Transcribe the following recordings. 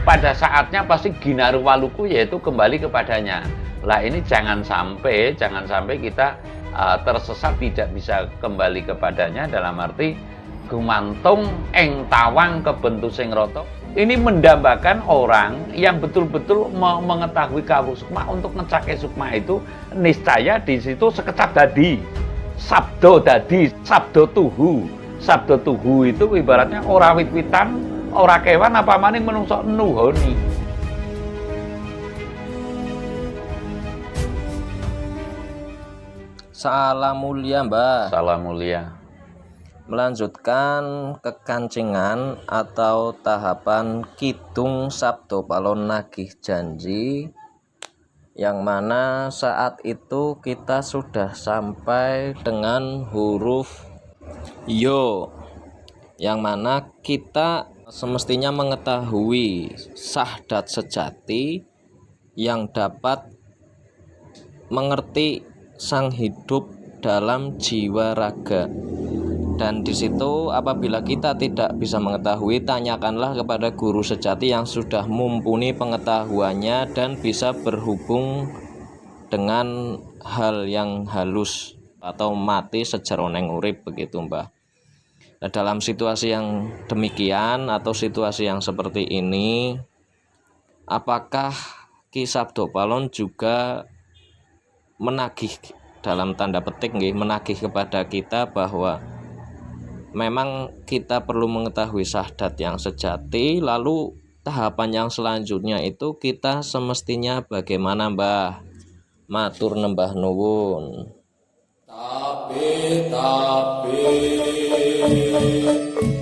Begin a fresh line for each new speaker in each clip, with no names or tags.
pada saatnya pasti ginaru waluku, yaitu kembali kepadanya. Lah ini jangan sampai kita tersesat, tidak bisa kembali kepadanya, dalam arti gumantung eng tawang kebentu sing rata. Ini mendambakan orang yang betul-betul mengetahui kawruh sukma. Untuk ngecake sukma itu niscaya di situ sekecap dadi sabdo, sabdo tuhu itu ibaratnya ora wit-witan, ora kewan, apa maning menungso nuhoni.
Salam mulia, Mbah.
Salam mulia.
Melanjutkan kekancingan atau tahapan Kidung Sabdo Palon Nagih Janji, yang mana saat itu kita sudah sampai dengan huruf yo, yang mana kita semestinya mengetahui sahdat sejati yang dapat mengerti sang hidup dalam jiwa raga. Dan di situ apabila kita tidak bisa mengetahui, tanyakanlah kepada guru sejati yang sudah mumpuni pengetahuannya dan bisa berhubung dengan hal yang halus atau mati sejeroneng urip, begitu Mbah. Nah, dalam situasi yang demikian atau situasi yang seperti ini, apakah Ki Sabdo Palon juga menagih, dalam tanda petik menagih kepada kita bahwa memang kita perlu mengetahui sahdat yang sejati, lalu tahapan yang selanjutnya itu kita semestinya bagaimana, Mbah? Matur nembah nuwun.
Tapi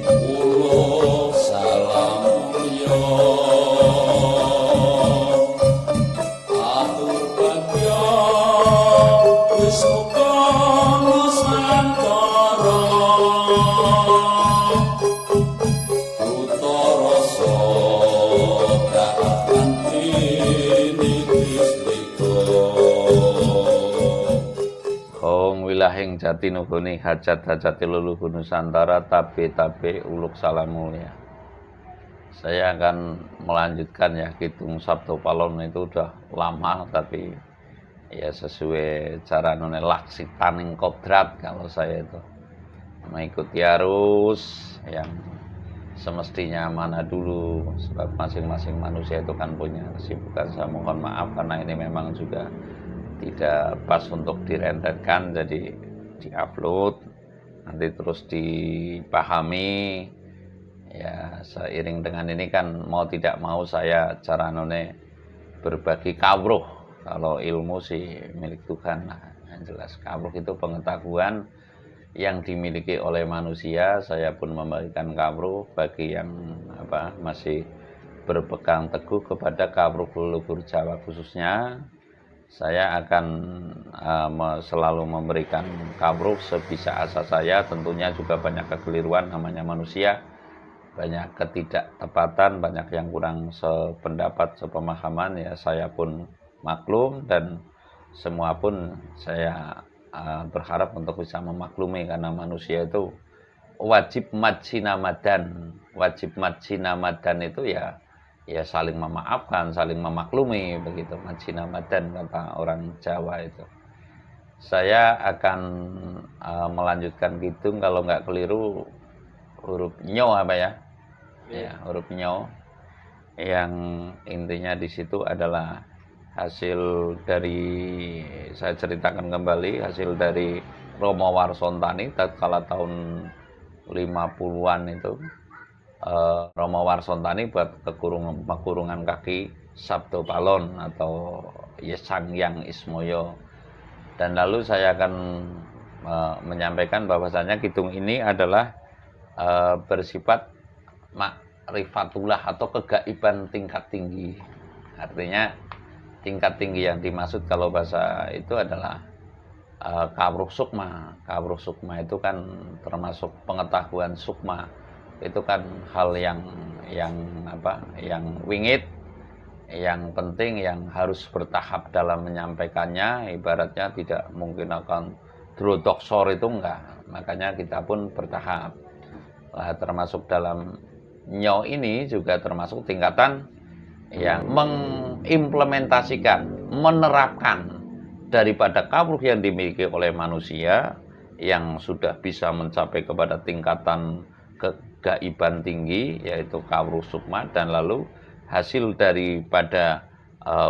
ulo salam yo atur bagya wis muga nusantara utarasa daatan
Wilahing jati nugoni hajat-hajati leluhur Nusantara, tabe uluk salam mulia. Saya akan melanjutkan ya Kidung Sabdo Palon. Itu udah lama, tapi ya sesuai cara nune laksitaning kodrat. Kalau saya itu mengikuti arus yang semestinya mana dulu, sebab masing-masing manusia itu kan punya kesibukan. Saya mohon maaf karena ini memang juga tidak pas untuk direntetkan, jadi diupload nanti terus dipahami ya. Seiring dengan ini kan mau tidak mau saya cara none berbagi kawruh. Kalau ilmu sih milik Tuhan, nah, yang jelas kawruh itu pengetahuan yang dimiliki oleh manusia. Saya pun membagikan kawruh bagi yang masih berpegang teguh kepada kawruh leluhur Jawa khususnya. Saya akan selalu memberikan kawruh sebisa asa saya. Tentunya juga banyak kekeliruan, namanya manusia, banyak ketidaktepatan, banyak yang kurang sependapat, sepemahaman ya. Saya pun maklum dan semua pun saya berharap untuk bisa memaklumi, karena manusia itu wajib majinamadan. Wajib majinamadan itu ya saling memaafkan, saling memaklumi, begitu majinamadan kata orang Jawa itu. Saya akan melanjutkan Kidung, kalau nggak keliru huruf nyo ya? Ya, huruf nyo, yang intinya di situ adalah hasil dari, saya ceritakan kembali, hasil dari Romo Warsontani tatkala tahun 50-an itu. Romo Warsontani buat kurungan kaki Sabdo Palon atau Sang-Hyang Ismoyo. Dan lalu saya akan menyampaikan bahwasanya Kidung ini adalah bersifat ma'rifatullah atau kegaiban tingkat tinggi. Artinya tingkat tinggi yang dimaksud kalau bahasa itu adalah kawruh sukma. Kawruh sukma itu kan termasuk pengetahuan sukma. Itu kan hal yang wingit, yang penting, yang harus bertahap dalam menyampaikannya. Ibaratnya tidak mungkin akan drodoksor, itu enggak. Makanya kita pun bertahap. Termasuk dalam nyo ini juga termasuk tingkatan yang mengimplementasikan, menerapkan daripada kawruh yang dimiliki oleh manusia yang sudah bisa mencapai kepada tingkatan kegaiban tinggi, yaitu kawruh sukma, dan lalu hasil daripada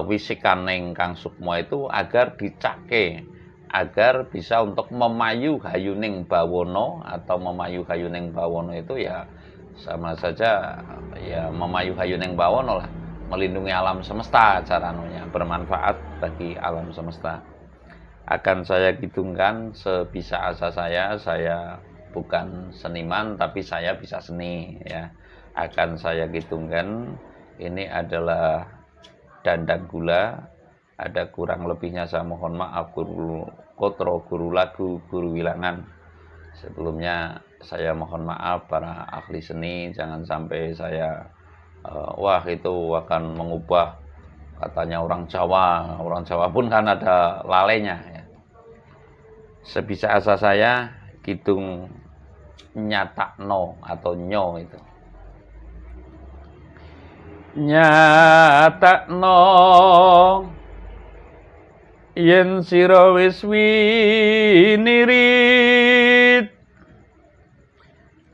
wisikaning kang sukma itu agar dicake, agar bisa untuk memayu hayuning bawono, atau memayu hayuning bawono itu ya sama saja ya memayu hayuning bawono lah, melindungi alam semesta, caranunya bermanfaat bagi alam semesta. Akan saya hitungkan sebisa asa saya bukan seniman tapi saya bisa seni ya. Akan saya hitungkan ini adalah dandang gula, ada kurang lebihnya saya mohon maaf guru kotro, guru lagu, guru wilangan. Sebelumnya saya mohon maaf para ahli seni, jangan sampai saya wah itu akan mengubah katanya orang Jawa pun kan ada lalenya ya. Sebisa asa saya kidung nyatakno atau nyo itu nyatakno yen sira wis winirit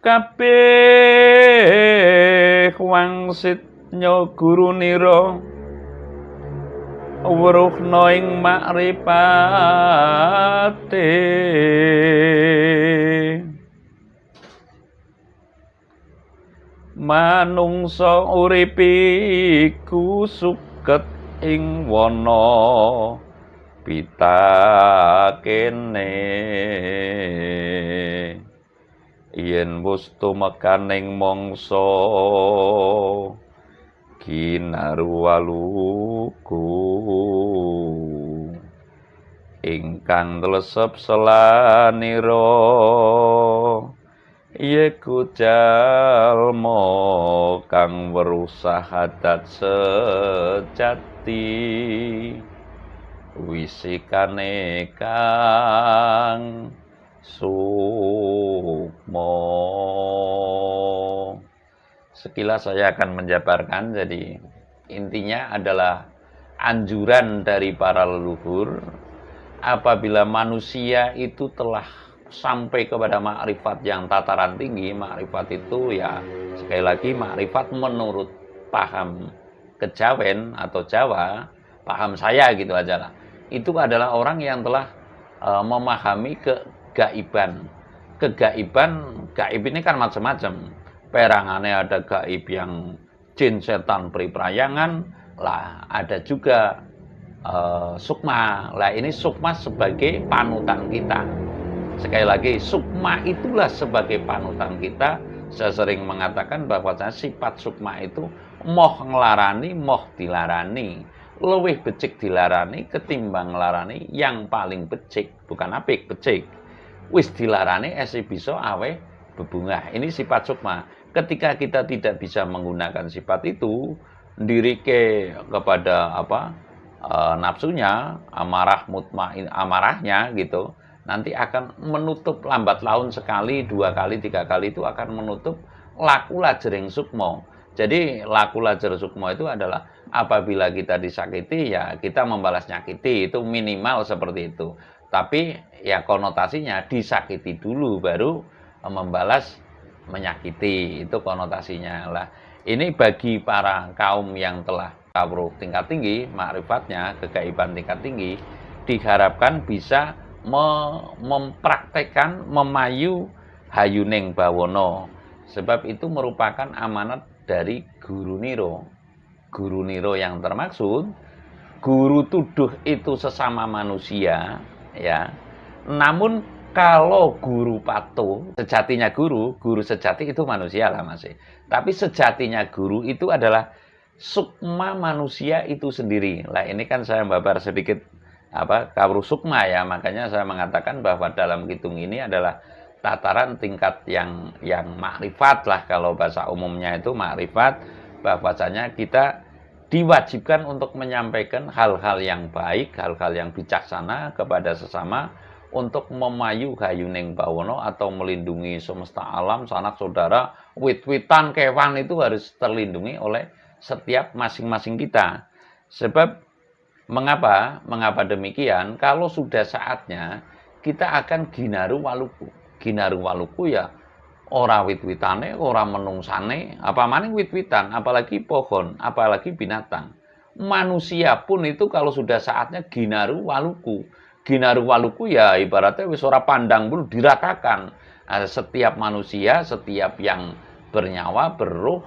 kabeh wangsit nyo guru nira weruhna ing makrifate manungsa uripiku suket ing wana pitakene yen wis tumekaning mangsa kinaruwaluku ingkang tlesep selanira yeku jalma kang weruh sahadat sejati wisikane kang sukma. Sekilas saya akan menjabarkan, jadi intinya adalah anjuran dari para leluhur apabila manusia itu telah sampai kepada makrifat yang tataran tinggi. Makrifat itu ya sekali lagi makrifat menurut paham kejawen atau Jawa, paham saya gitu aja lah. Itu adalah orang yang telah memahami kegaiban. Gaib ini kan macam-macam. Perangannya ada gaib yang jin setan periprayangan, lah ada juga sukma. Lah ini sukma sebagai panutan kita. Sekali lagi sukma itulah sebagai panutan kita. Saya sering mengatakan bahwa sifat sukma itu moh nglarani, moh dilarani. Luwih becik dilarani ketimbang nglarani yang paling becik, bukan apik, becik. Wis dilarani esi bisa awe bebungah. Ini sifat sukma. Ketika kita tidak bisa menggunakan sifat itu, dirike kepada nafsunya, amarah mutmain, amarahnya gitu, nanti akan menutup lambat laun sekali, 2 kali, 3 kali itu akan menutup laku lajering sukmo. Jadi laku lajer sukmo itu adalah apabila kita disakiti ya kita membalas nyakiti, itu minimal seperti itu. Tapi ya konotasinya disakiti dulu baru membalas menyakiti, itu konotasinya lah. Ini bagi para kaum yang telah kawruh tingkat tinggi, makrifatnya, kegaiban tingkat tinggi, diharapkan bisa mempraktekkan memayu hayuning bawono. Sebab itu merupakan amanat dari guru niro. Guru niro yang termaksud guru tuduh itu sesama manusia ya. Namun kalau guru patuh, sejatinya guru sejati itu manusia lah masih. Tapi sejatinya guru itu adalah sukma manusia itu sendiri. Lah ini kan saya babar sedikit kawruh sukma ya, makanya saya mengatakan bahwa dalam hitung ini adalah tataran tingkat yang makrifat lah, kalau bahasa umumnya itu makrifat, bahwasanya kita diwajibkan untuk menyampaikan hal-hal yang baik, hal-hal yang bijaksana kepada sesama, untuk memayu hayuning bawono atau melindungi semesta alam, sanak saudara, wit-witan, kewan itu harus terlindungi oleh setiap masing-masing kita. Sebab mengapa demikian? Kalau sudah saatnya kita akan ginaru waluku. Ginaru waluku ya ora wit-witane, ora menungsane, apa maning wit-witan, apalagi pohon, apalagi binatang. Manusia pun itu kalau sudah saatnya ginaru waluku. Ginaru waluku ya ibaratnya wis ora pandang bulu diratakan. Setiap manusia, setiap yang bernyawa, berruh,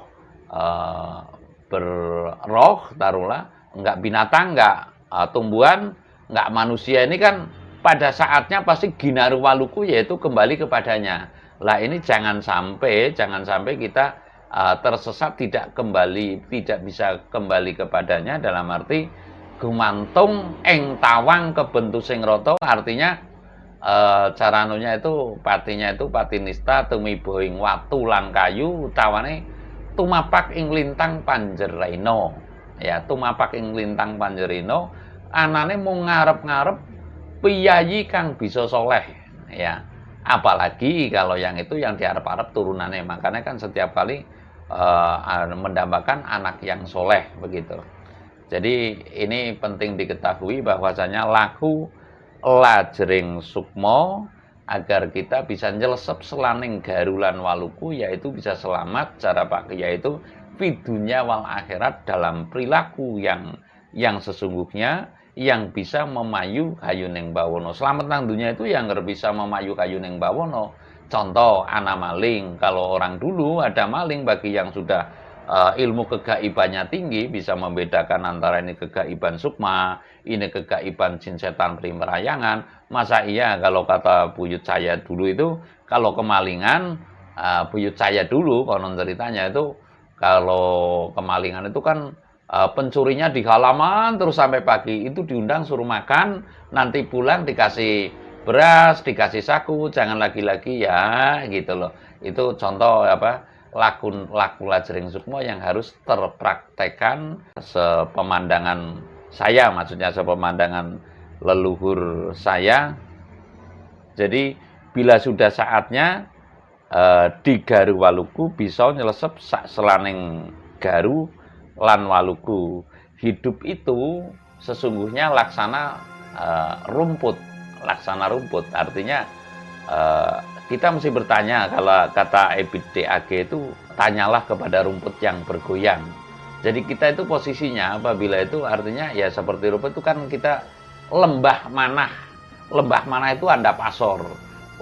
berroh, taruhlah, enggak binatang, enggak tumbuhan, enggak manusia ini kan pada saatnya pasti ginaru waluku, yaitu kembali kepadanya. Lah ini jangan sampai kita tersesat, tidak bisa kembali kepadanya, dalam arti gumantung ing tawang kebentu sing rata, artinya caranunya itu patinista tumiba ing watu lan kayu, utawane tumapak ing lintang panjerena. Ya, tumapak ing lintang panjerena, anane mung ngarep-ngarep piyayi kang bisa soleh. Ya, apalagi kalau yang itu yang diarep-arep turunannya, makanya kan setiap kali mendambakan anak yang soleh begitu. Jadi ini penting diketahui bahwasanya laku lajering sukmo agar kita bisa nyelesep selaning garulan waluku, yaitu bisa selamat cara Pak Kiai itu fidunya wal akhirat, dalam perilaku yang sesungguhnya yang bisa memayu hayuning bawono. Selamat nang dunia itu yang bisa memayu hayuning bawono. Contoh anak maling, kalau orang dulu ada maling, bagi yang sudah ilmu kegaibannya tinggi bisa membedakan antara ini kegaiban sukma, ini kegaiban jin setan pri merayangan. Masa iya kalau kata buyut saya dulu itu, kalau kemalingan, buyut saya dulu konon ceritanya itu, kalau kemalingan itu kan pencurinya di halaman terus sampai pagi, itu diundang suruh makan, nanti pulang dikasih beras, dikasih saku, jangan lagi-lagi ya gitu loh. Itu contoh laku lajering sukmo yang harus terpraktekkan sepemandangan saya, maksudnya sepemandangan leluhur saya. Jadi bila sudah saatnya di garu waluku bisa nyelesep selaning garu lan waluku. Hidup itu sesungguhnya laksana rumput, artinya kita mesti bertanya, kalau kata EBDAG itu, tanyalah kepada rumput yang bergoyang. Jadi kita itu posisinya apabila itu artinya ya seperti rumput itu kan kita lembah manah. Lembah manah itu andap asor.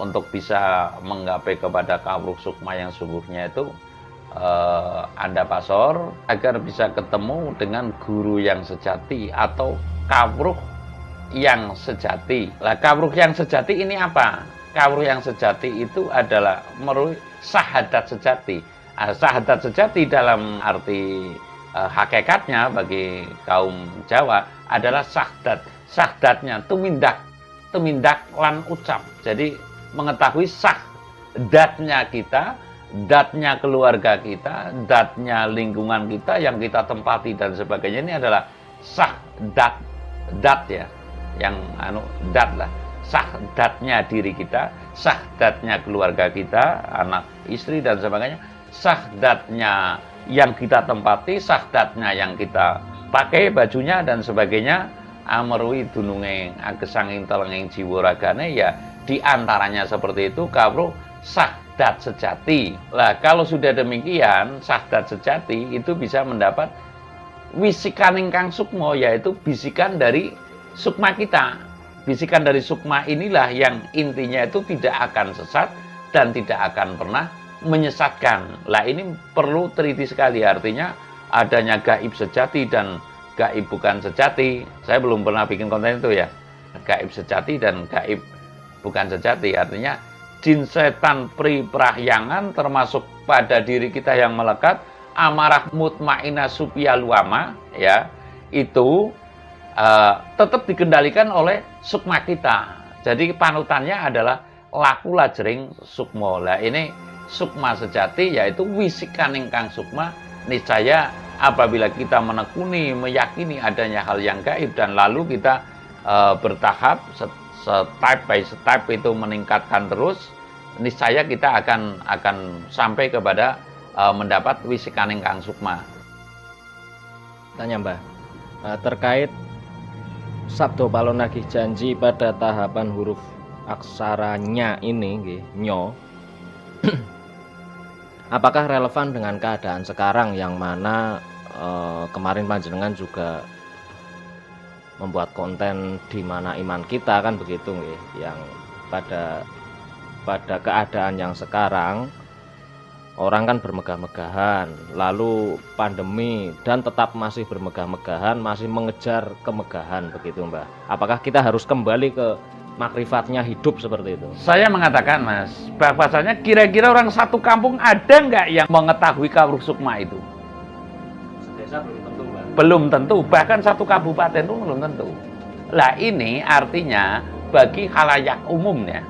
Untuk bisa menggapai kepada kawruh sukma yang sungguhnya itu andap asor, agar bisa ketemu dengan guru yang sejati atau kawruh yang sejati. Lah kawruh yang sejati ini apa? Kawruh yang sejati itu adalah merupakan sahadat sejati. Sahadat sejati dalam arti hakikatnya bagi kaum Jawa adalah sahdat. Sahdatnya tumindak lan ucap. Jadi mengetahui sahdatnya kita, datnya keluarga kita, datnya lingkungan kita yang kita tempati dan sebagainya, ini adalah sahdat, ya, yang dat lah. Sahdatnya diri kita, sahdatnya keluarga kita, anak, istri dan sebagainya, sahdatnya yang kita tempati, sahdatnya yang kita pakai bajunya dan sebagainya, amerui dununge agesanging telenging jiwa ragane, ya diantaranya seperti itu kawruh sahdat sejati. Lah kalau sudah demikian, sahdat sejati itu bisa mendapat wisikan ingkang sukma, yaitu bisikan dari sukma kita. Bisikan dari sukma inilah yang intinya itu tidak akan sesat dan tidak akan pernah menyesatkan. Lah ini perlu teliti sekali, artinya adanya gaib sejati dan gaib bukan sejati. Saya belum pernah bikin konten itu ya. Gaib sejati dan gaib bukan sejati, artinya jin setan pri prahyangan termasuk pada diri kita yang melekat, amarah mutmainah supya luama, ya, itu tetap dikendalikan oleh sukma kita. Jadi panutannya adalah laku lajering sukmo. Lah ini sukma sejati, yaitu wisikan ingkang sukma. Niscaya apabila kita menekuni, meyakini adanya hal yang gaib dan lalu kita bertahap step by step itu meningkatkan terus, niscaya kita akan sampai kepada mendapat wisikan ingkang sukma.
Tanya Mbah, terkait Sabdo Palon Nagih Janji pada tahapan huruf aksaranya ini nggih, nyo. Apakah relevan dengan keadaan sekarang yang mana kemarin panjenengan juga membuat konten di mana iman kita kan begitu nggih, yang pada keadaan yang sekarang orang kan bermegah-megahan, lalu pandemi dan tetap masih bermegah-megahan, masih mengejar kemegahan begitu Mbah. Apakah kita harus kembali ke makrifatnya hidup seperti itu?
Saya mengatakan Mas, bahwasanya kira-kira orang satu kampung ada nggak yang mengetahui kawruh sukma itu?
Sedesa belum tentu Mbah.
Belum tentu, bahkan satu kabupaten itu belum tentu. Lah ini artinya bagi khalayak umumnya,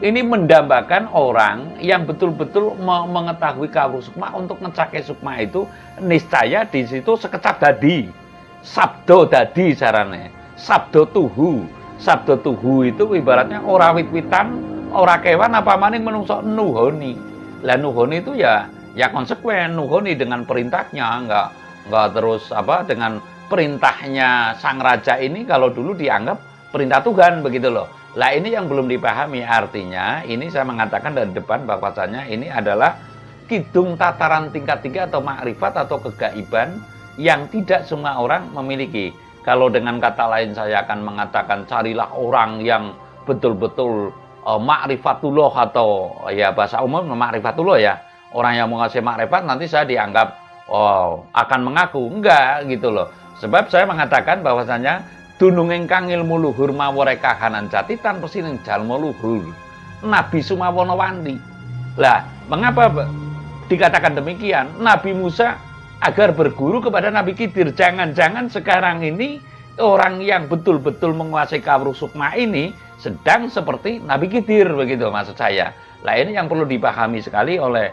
ini mendambakan orang yang betul-betul mengetahui kawruh sukma untuk ngecake sukma itu niscaya di situ sekecap dadi. Sabdo dadi carane. Sabdo tuhu. Sabdo tuhu itu ibaratnya ora wit-witan, ora kewan apa maning menungso nuhoni. Lah nuhoni itu ya konsekuen, nuhoni dengan perintahnya, enggak terus dengan perintahnya sang raja ini kalau dulu dianggap perintah Tuhan begitu loh. Lah ini yang belum dipahami, artinya ini saya mengatakan dari depan bahwasanya ini adalah kidung tataran tingkat 3 atau makrifat atau kegaiban yang tidak semua orang memiliki. Kalau dengan kata lain saya akan mengatakan carilah orang yang betul-betul makrifatullah atau ya bahasa umum makrifatullah ya. Orang yang menguasai makrifat nanti saya dianggap akan mengaku, enggak gitu loh. Sebab saya mengatakan bahwasanya dunung ingkang ilmu luhur mawore kahanan jati tanpa sining jalma luhur Nabi Sumawana Wandi. Lah, mengapa dikatakan demikian? Nabi Musa agar berguru kepada Nabi Khidir. Jangan-jangan sekarang ini orang yang betul-betul menguasai kawruh sukma ini sedang seperti Nabi Khidir begitu maksud saya. Lah ini yang perlu dipahami sekali oleh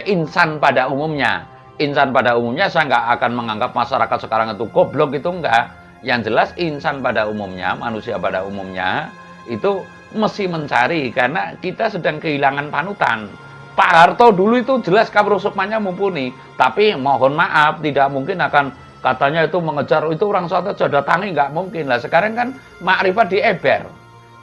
insan pada umumnya. Insan pada umumnya saya nggak akan menganggap masyarakat sekarang itu goblok, itu enggak. Yang jelas insan pada umumnya, manusia pada umumnya itu mesti mencari karena kita sedang kehilangan panutan. Pak Harto dulu itu jelas kawruh sukmanya mumpuni, tapi mohon maaf tidak mungkin akan katanya itu mengejar itu orang suatu sudah datangi, nggak mungkin lah. Sekarang kan makrifat dieber,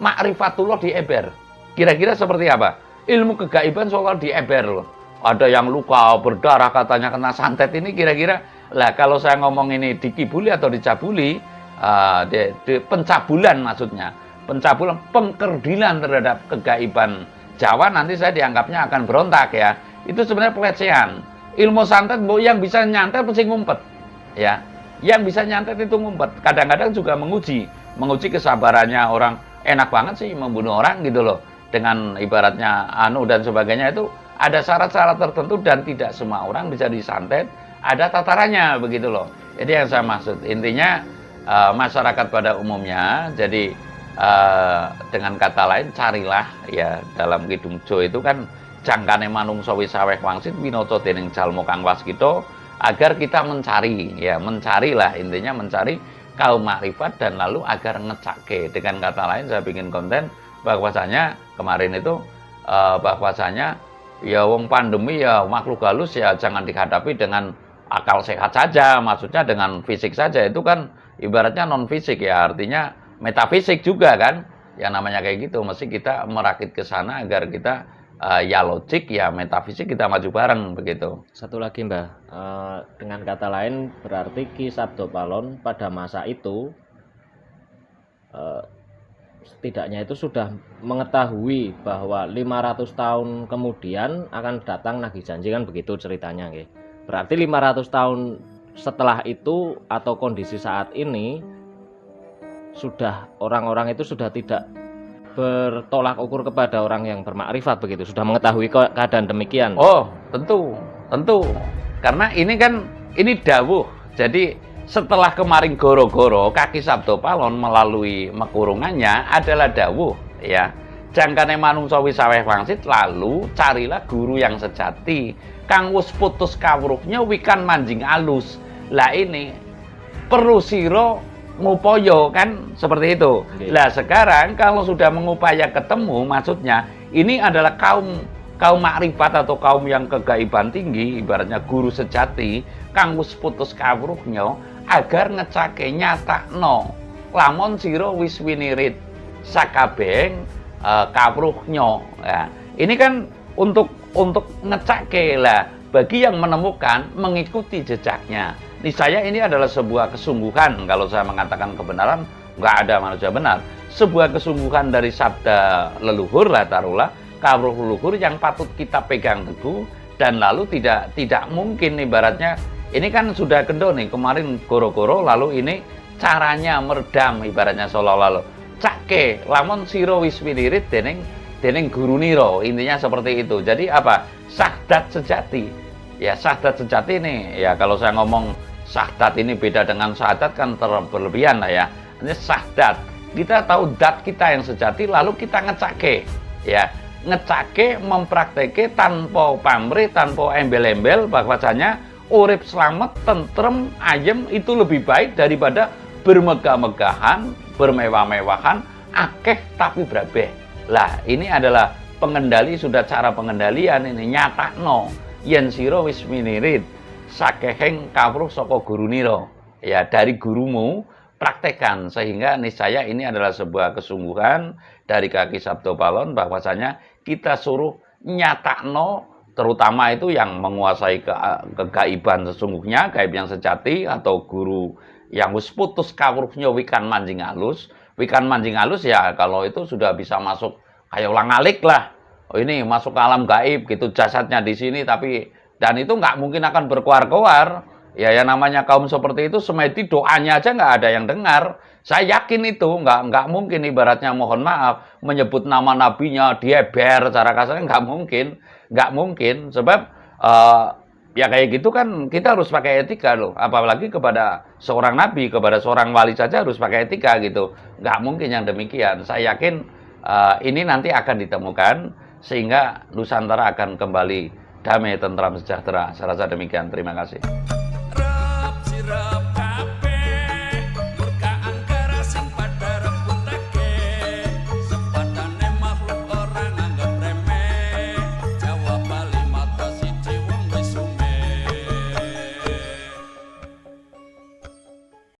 makrifatullah dieber. Kira-kira seperti apa? Ilmu kegaiban soal dieber loh. Ada yang luka berdarah katanya kena santet, ini kira-kira lah kalau saya ngomong ini dikibuli atau dicabuli, pencabulan maksudnya, pencabulan, pengkerdilan terhadap kegaiban Jawa, nanti saya dianggapnya akan berontak ya. Itu sebenarnya pelecehan. Ilmu santet yang bisa nyantet mesti ngumpet ya. Yang bisa nyantet itu ngumpet. Kadang-kadang juga menguji kesabarannya orang. Enak banget sih membunuh orang gitu loh. Dengan ibaratnya dan sebagainya itu ada syarat-syarat tertentu dan tidak semua orang bisa disantet. Ada tatarannya begitu loh. Jadi yang saya maksud intinya masyarakat pada umumnya. Jadi dengan kata lain carilah ya dalam Kidung Jo itu kan jangkane manungsa wis saweh wangsit winoto dening jalma kang waskita, agar kita mencarilah intinya mencari kaum makrifat dan lalu agar ngecake. Dengan kata lain saya bikin konten bahwasanya kemarin itu bahwasanya ya wong pandemi ya makhluk halus ya jangan dihadapi dengan akal sehat saja, maksudnya dengan fisik saja, itu kan ibaratnya non fisik ya, artinya metafisik juga kan, yang namanya kayak gitu mesti kita merakit ke sana agar kita ya logik ya metafisik kita maju bareng begitu.
Satu lagi Mbah, dengan kata lain berarti Ki Sabdo Palon pada masa itu setidaknya itu sudah mengetahui bahwa 500 tahun kemudian akan datang nagih janji kan begitu ceritanya nggih. Berarti 500 tahun setelah itu atau kondisi saat ini sudah orang-orang itu sudah tidak bertolak ukur kepada orang yang bermakrifat begitu, sudah mengetahui keadaan demikian.
Oh, tentu. Karena ini kan ini dawuh. Jadi setelah kemarin goro-goro kaki Sabdo Palon melalui mekurungannya adalah dawuh ya. Jangkane manungsa wis saweh wangsit, lalu carilah guru yang sejati kang wis putus kawruhnya wikan manjing alus. Lah ini perlu sira ngupaya kan seperti itu. Lah sekarang kalau sudah mengupaya ketemu, maksudnya ini adalah kaum makrifat atau kaum yang kegaiban tinggi, ibaratnya guru sejati kang wis putus kawruhnya, agar ngecake nyatakno lamun sira wis winirit sakabehing kawruhnya. Ya. Ini kan untuk ngecake lah bagi yang menemukan mengikuti jejaknya. Niscaya ini adalah sebuah kesungguhan. Kalau saya mengatakan kebenaran, nggak ada manusia benar. Sebuah kesungguhan dari sabda leluhur lah taruhlah, kawruh leluhur yang patut kita pegang teguh, dan lalu tidak mungkin ibaratnya ini kan sudah kendo nih kemarin goro-goro, lalu ini caranya meredam ibaratnya seolah-olah cake lamun sira wis winirit dening guru nira, intinya seperti itu. Jadi apa? Sahdat sejati. Ya sahdat sejati ini ya, kalau saya ngomong sahdat ini beda dengan syahadat kan berlebihan lah ya. Ini sahdat. Kita tahu dat kita yang sejati, lalu kita ngecake. Ya, ngecake mempraktekke tanpa pamrih, tanpa embel-embel bahwasanya urip selamat, tentrem, ayem itu lebih baik daripada bermegah-megahan, bermewah-mewahan, akeh tapi brabeh. Lah, ini adalah pengendali, sudah cara pengendalian ini nyatakno yen sira wis winirit sakehing kawruh saka guru nira. Ya, dari gurumu praktekkan, sehingga niscaya ini adalah sebuah kesungguhan dari kaki Sabdo Palon bahwasanya kita suruh nyatakno, terutama itu yang menguasai kegaiban sesungguhnya, gaib yang sejati, atau guru yang wis putus kawruhnya wikan manjing halus. Wikan manjing halus ya kalau itu sudah bisa masuk kayak ulang alik lah. Oh, ini masuk ke alam gaib gitu, jasadnya di sini, tapi dan itu nggak mungkin akan berkoar-koar. Ya, yang namanya kaum seperti itu semedi doanya aja nggak ada yang dengar. Saya yakin itu nggak mungkin, ibaratnya mohon maaf menyebut nama nabinya dieber cara kasarnya nggak mungkin sebab ya kayak gitu kan kita harus pakai etika loh, apalagi kepada seorang nabi, kepada seorang wali saja harus pakai etika gitu. Nggak mungkin yang demikian. Saya yakin ini nanti akan ditemukan sehingga Nusantara akan kembali damai, tentram, sejahtera. Saya rasa demikian. Terima kasih.
Sirap